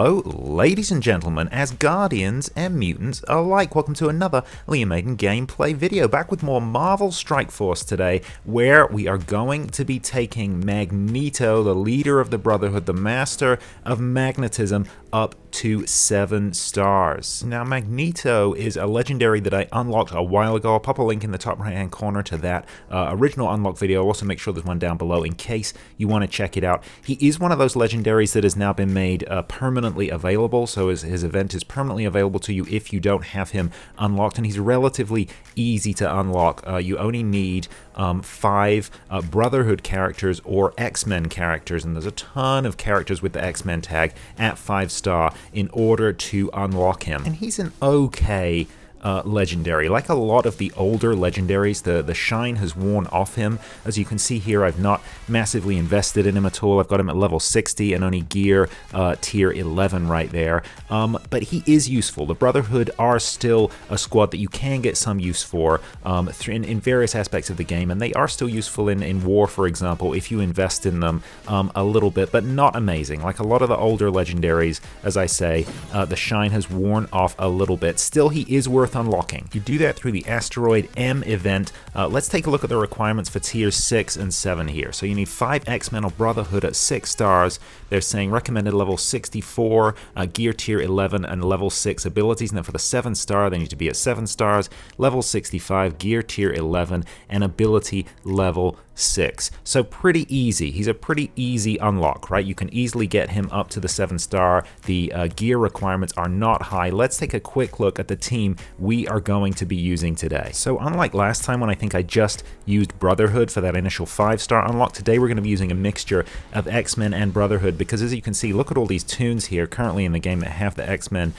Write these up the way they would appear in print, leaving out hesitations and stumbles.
Hello, ladies and gentlemen, as guardians and mutants alike. Welcome to another Liam Maiden gameplay video. Back with more Marvel Strike Force today, where we are going to be taking Magneto, the leader of the Brotherhood, the master of magnetism, up to 7 stars. Now, Magneto is a legendary that I unlocked a while ago. I'll pop a link in the top right hand corner to that original unlock video. I'll also make sure there's one down below in case you want to check it out. He is one of those legendaries that has now been made permanently available, so his event is permanently available to you if you don't have him unlocked, and he's relatively easy to unlock. You only need 5 Brotherhood characters or X-Men characters, and there's a ton of characters with the X-Men tag at 5-star in order to unlock him. And he's an okay legendary. Like a lot of the older legendaries, the shine has worn off him. As you can see here, I've not massively invested in him at all. I've got him at level 60 and only gear tier 11 right there. But he is useful. The Brotherhood are still a squad that you can get some use for in various aspects of the game, and they are still useful in war, for example, if you invest in them a little bit, but not amazing. Like a lot of the older legendaries, as I say, the shine has worn off a little bit. Still, he is worth unlocking. You do that through the Asteroid M event. Let's take a look at the requirements for tiers 6 and 7 here. So you need 5 X-Men or Brotherhood at 6 stars. They're saying recommended level 64, gear tier 11, and level 6 abilities. And then for the 7-star, they need to be at 7 stars, level 65, gear tier 11, and ability level 6. So pretty easy. He's a pretty easy unlock, right? You can easily get him up to the 7-star. The gear requirements are not high. Let's take a quick look at the team we are going to be using today. So unlike last time when I think I just used Brotherhood for that initial 5-star unlock, today we're going to be using a mixture of X-Men and Brotherhood, because as you can see, look at all these toons here currently in the game that have the X-Men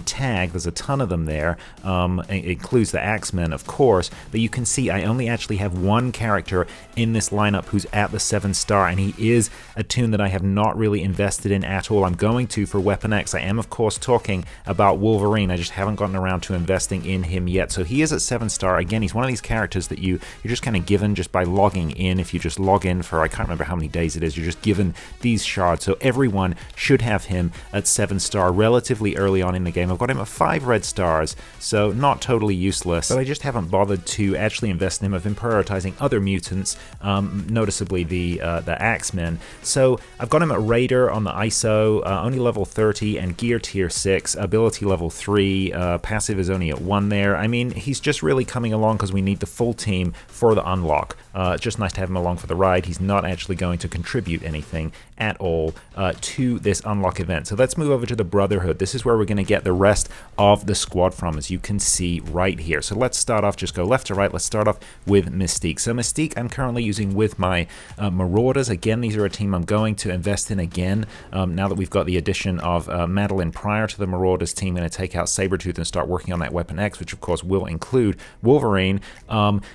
tag. There's a ton of them there. It includes the X-Men, of course, but you can see I only actually have one character in this lineup who's at the 7-star, and he is a toon that I have not really invested in at all. I'm going to for Weapon X. I am, of course, talking about Wolverine. I just haven't gotten around to investing in him yet. So he is at 7-star. Again, he's one of these characters that you're just kind of given just by logging in. If you just log in for, I can't remember how many days it is, you're just given these shards. So everyone should have him at 7-star relatively early on in the game. I've got him at 5 red stars, so not totally useless, but I just haven't bothered to actually invest in him. I've been prioritizing other mutants, noticeably the X-Men. So I've got him at Raider on the ISO, only level 30 and gear tier 6, ability level 3, passive is only at 1 there. I mean, he's just really coming along because we need the full team for the unlock. Just nice to have him along for the ride. He's not actually going to contribute anything at all to this unlock event. So let's move over to the Brotherhood. This is where we're going to get the rest of the squad from, as you can see right here. So let's start off, just go left to right. Let's start off with Mystique. So Mystique I'm currently using with my Marauders. Again, these are a team I'm going to invest in again. Now that we've got the addition of Madeline prior to the Marauders team, I'm going to take out Sabretooth and start working on that Weapon X, which of course will include Wolverine.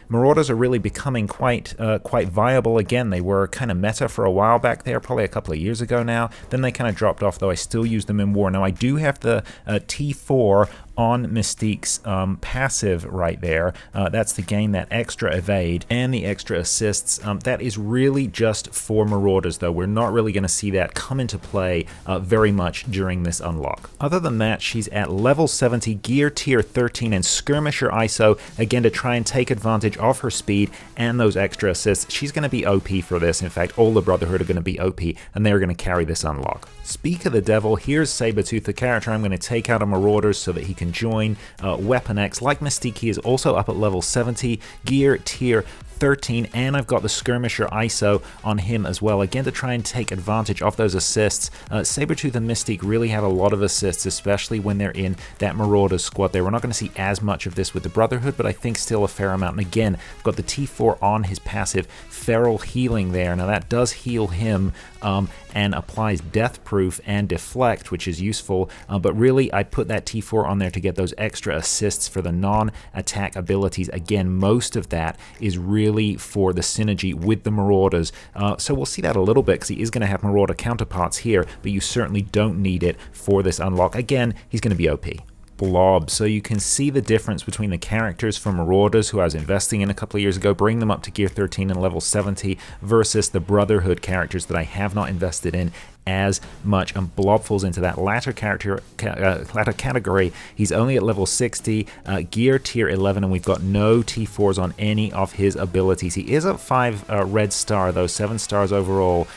Marauders are really becoming quite viable again. They were kind of meta for a while back there, probably a couple of years ago now. Then they kind of dropped off, though I still use them in war. Now I do have the T4 on Mystique's passive right there. That's to gain that extra evade and the extra assists. That is really just for Marauders, though. We're not really going to see that come into play very much during this unlock. Other than that, she's at level 70, gear tier 13, and Skirmisher ISO, again, to try and take advantage of her speed and those extra assists. She's going to be OP for this. In fact, all the Brotherhood are going to be OP, and they're going to carry this unlock. Speak of the devil, here's Sabretooth, the character I'm going to take out of Marauders so that he can join Weapon X. Like Mystique, he is also up at level 70, gear tier 13, and I've got the Skirmisher ISO on him as well, again to try and take advantage of those assists. Sabretooth and Mystique really have a lot of assists, especially when they're in that Marauders squad there. We're not going to see as much of this with the Brotherhood, but I think still a fair amount. And again, I've got the T4 on his passive, Feral Healing there. Now that does heal him and applies Death Proof and Deflect, which is useful, but really I put that T4 on there to get those extra assists for the non-attack abilities. Again, most of that is really for the synergy with the Marauders, so we'll see that a little bit because he is going to have Marauder counterparts here, but you certainly don't need it for this unlock. Again, he's going to be OP. Blob. So you can see the difference between the characters from Marauders, who I was investing in a couple of years ago, bring them up to gear 13 and level 70, versus the Brotherhood characters that I have not invested in as much, and Blob falls into that latter category. He's only at level 60, gear tier 11, and we've got no T4s on any of his abilities. He is at 5 red star though, 7 stars overall,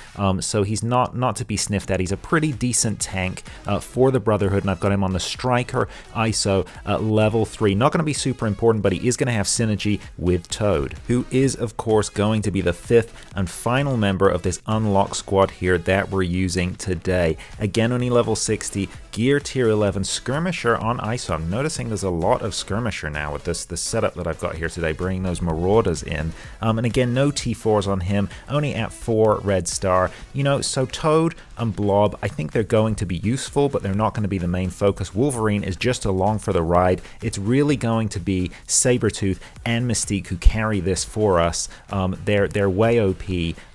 so he's not to be sniffed at. He's a pretty decent tank for the Brotherhood, and I've got him on the Striker ISO level 3. Not going to be super important, but he is going to have synergy with Toad, who is of course going to be the 5th and final member of this unlock squad here that we're using today. Again, only level 60, gear tier 11, skirmisher on ISO. I'm noticing there's a lot of skirmisher now with this setup that I've got here today, bringing those marauders in. And again, no T4s on him, only at 4 red star. You know, so Toad and Blob, I think they're going to be useful, but they're not going to be the main focus. Wolverine is just along for the ride. It's really going to be Sabretooth and Mystique who carry this for us. They're way OP,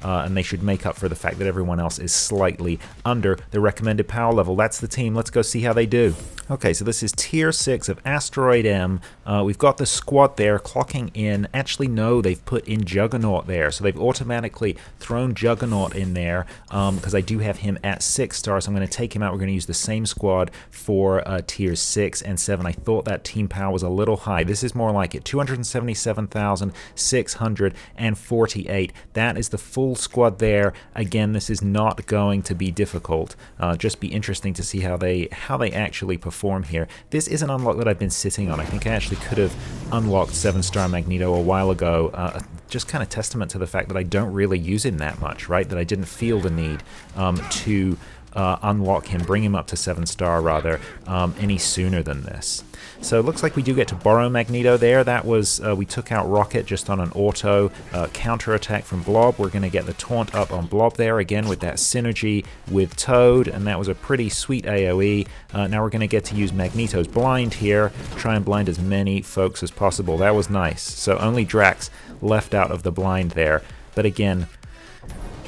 and they should make up for the fact that everyone else is slightly under the recommended power level. That's the team. Let's go see how they do. Okay, so this is tier 6 of Asteroid M. We've got the squad there clocking in. Actually, no, they've put in Juggernaut there, so they've automatically thrown Juggernaut in there because I do have him at 6 stars. So I'm going to take him out. We're going to use the same squad for tiers 6 and 7. I thought that team power was a little high. This is more like it. 277,648. That is the full squad there. Again, this is not going to be difficult. Just be interesting to see how they actually perform here. This is an unlock that I've been sitting on. I think I actually could have unlocked 7-star Magneto a while ago. Just kind of testament to the fact that I don't really use him that much, right? That I didn't feel the need to unlock him, bring him up to 7-star rather, any sooner than this. So it looks like we do get to borrow Magneto there. That was, we took out Rocket just on an auto counter attack from Blob. We're going to get the taunt up on Blob there again with that synergy with Toad, and that was a pretty sweet AoE. Now we're going to get to use Magneto's blind here, try and blind as many folks as possible. That was nice. So only Drax left out of the blind there. But again,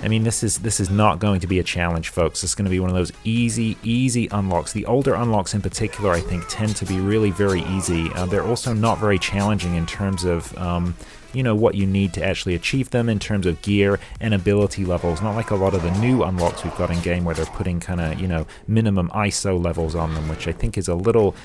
I mean, this is not going to be a challenge, folks. It's going to be one of those easy unlocks. The older unlocks in particular, I think, tend to be really very easy. They're also not very challenging in terms of you know, what you need to actually achieve them in terms of gear and ability levels. Not like a lot of the new unlocks we've got in game where they're putting kind of, you know, minimum ISO levels on them, which I think is a little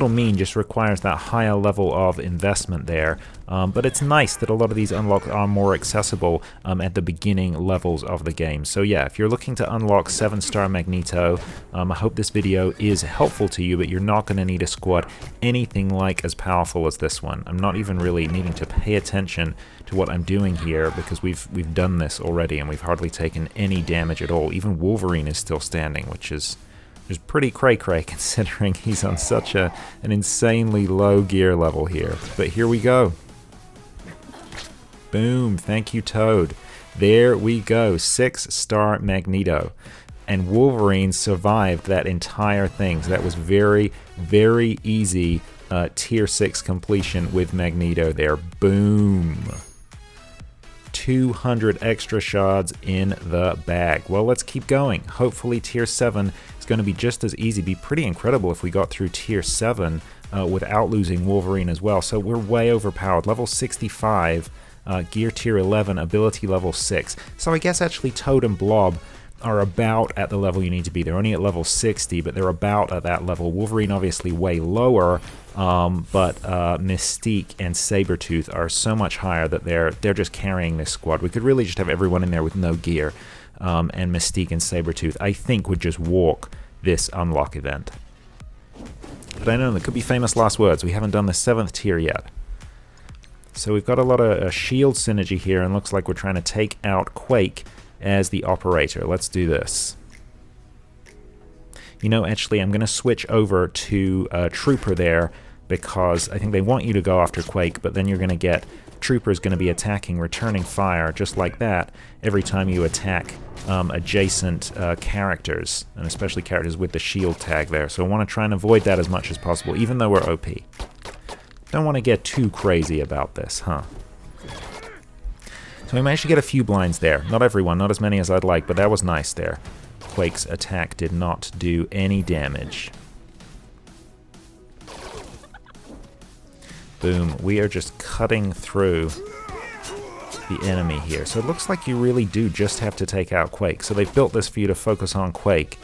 mean, just requires that higher level of investment there. But it's nice that a lot of these unlocks are more accessible at the beginning levels of the game. So yeah, if you're looking to unlock 7-star Magneto, I hope this video is helpful to you, but you're not going to need a squad anything like as powerful as this one. I'm not even really needing to pay attention to what I'm doing here because we've done this already and we've hardly taken any damage at all. Even Wolverine is still standing, which is pretty cray-cray considering he's on such an insanely low gear level here. But here we go. Boom, thank you, Toad. There we go, 6-star Magneto. And Wolverine survived that entire thing. So that was very, very easy tier 6 completion with Magneto there. Boom. 200 extra shards in the bag. Well, let's keep going. Hopefully tier 7 is going to be just as easy. Be pretty incredible if we got through tier 7 without losing Wolverine as well. So we're way overpowered. Level 65, gear tier 11, ability level 6. So I guess actually Toad and Blob are about at the level you need to be. They're only at level 60, but they're about at that level. Wolverine obviously way lower, but Mystique and Sabretooth are so much higher that they're just carrying this squad. We could really just have everyone in there with no gear, and Mystique and Sabretooth, I think, would just walk this unlock event. But I know there could be famous last words. We haven't done the 7th tier yet. So we've got a lot of shield synergy here, and looks like we're trying to take out Quake as the operator. Let's do this. You know, actually, I'm going to switch over to Trooper there because I think they want you to go after Quake, but then you're going to get Trooper's going to be attacking, returning fire, just like that, every time you attack adjacent characters, and especially characters with the shield tag there. So I want to try and avoid that as much as possible, even though we're OP. Don't want to get too crazy about this, huh? So we managed to get a few blinds there. Not everyone, not as many as I'd like, but that was nice there. Quake's attack did not do any damage. Boom. We are just cutting through the enemy here. So it looks like you really do just have to take out Quake. So they've built this for you to focus on Quake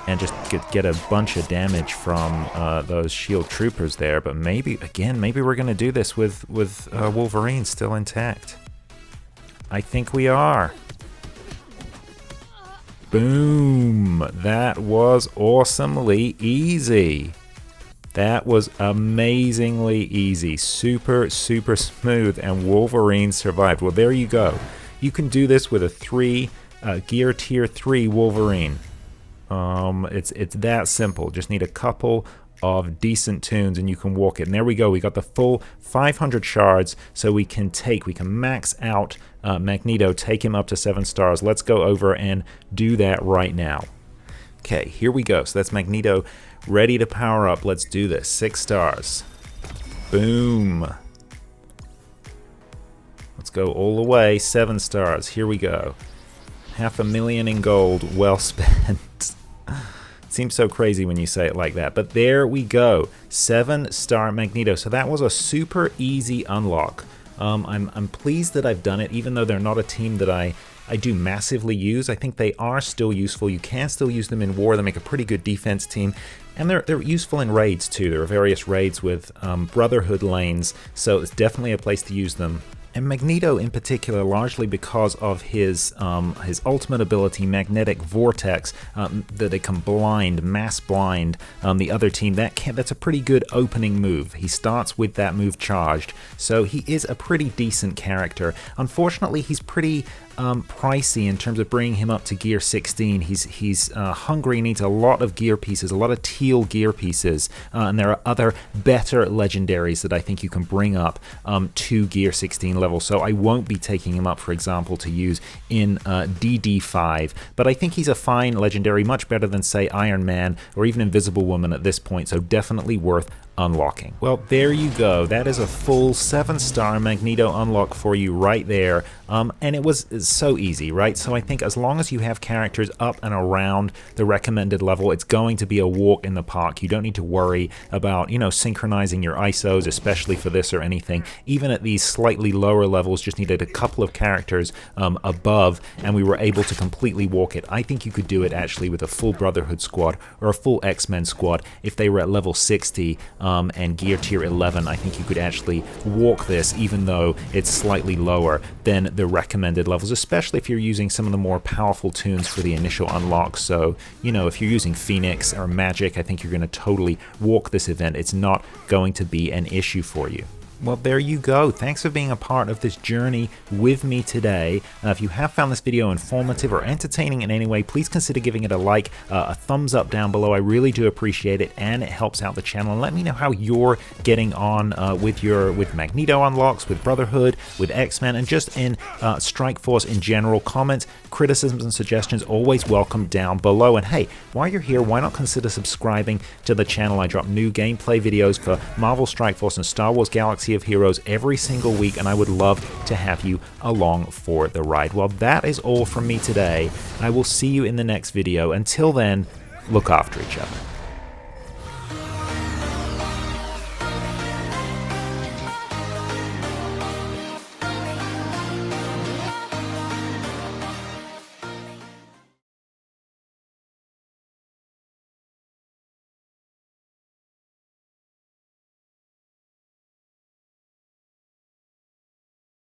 and just get a bunch of damage from those shield troopers there. But maybe, again, maybe we're going to do this with Wolverine still intact. I think we are. Boom! That was awesomely easy. That was amazingly easy. Super, super smooth, and Wolverine survived. Well, there you go. You can do this with a gear tier 3 Wolverine. It's that simple. Just need a couple of decent toons and you can walk it. And there we go. We got the full 500 shards, so we can max out Magneto, take him up to 7 stars. Let's go over and do that right now. Okay, here we go. So that's Magneto ready to power up. Let's do this. 6 stars. Boom. Let's go all the way. 7 stars. Here we go. 500,000 in gold. Well spent. Seems so crazy when you say it like that. But there we go. 7-star Magneto. So that was a super easy unlock. I'm pleased that I've done it, even though they're not a team that I do massively use. I think they are still useful. You can still use them in war. They make a pretty good defense team. And they're useful in raids too. There are various raids with Brotherhood lanes, so it's definitely a place to use them. And Magneto in particular, largely because of his ultimate ability, Magnetic Vortex, that it can mass blind the other team. That's a pretty good opening move. He starts with that move charged, so he is a pretty decent character. Unfortunately, he's pretty pricey in terms of bringing him up to gear 16. He's hungry, needs a lot of gear pieces, a lot of teal gear pieces, and there are other better legendaries that I think you can bring up to gear 16 level. So I won't be taking him up, for example, to use in DD5, but I think he's a fine legendary, much better than, say, Iron Man or even Invisible Woman at this point, so definitely worth unlocking. Well, there you go. That is a full 7-star Magneto unlock for you right there. And it was so easy, right? So I think as long as you have characters up and around the recommended level, it's going to be a walk in the park. You don't need to worry about, synchronizing your ISOs, especially for this or anything. Even at these slightly lower levels, just needed a couple of characters above, and we were able to completely walk it. I think you could do it actually with a full Brotherhood squad or a full X-Men squad if they were at level 60 and gear tier 11. I think you could actually walk this, even though it's slightly lower than the recommended levels, especially if you're using some of the more powerful toons for the initial unlock. So, if you're using Phoenix or Magic, I think you're going to totally walk this event. It's not going to be an issue for you. Well, there you go. Thanks for being a part of this journey with me today. If you have found this video informative or entertaining in any way, please consider giving it a like, a thumbs up down below. I really do appreciate it, and it helps out the channel. And let me know how you're getting on with Magneto unlocks, with Brotherhood, with X-Men, and just in Strike Force in general. Comments, criticisms, and suggestions always welcome down below. And hey, while you're here, why not consider subscribing to the channel? I drop new gameplay videos for Marvel Strike Force and Star Wars Galaxy of Heroes every single week, and I would love to have you along for the ride. Well, that is all from me today. I will see you in the next video. Until then, look after each other.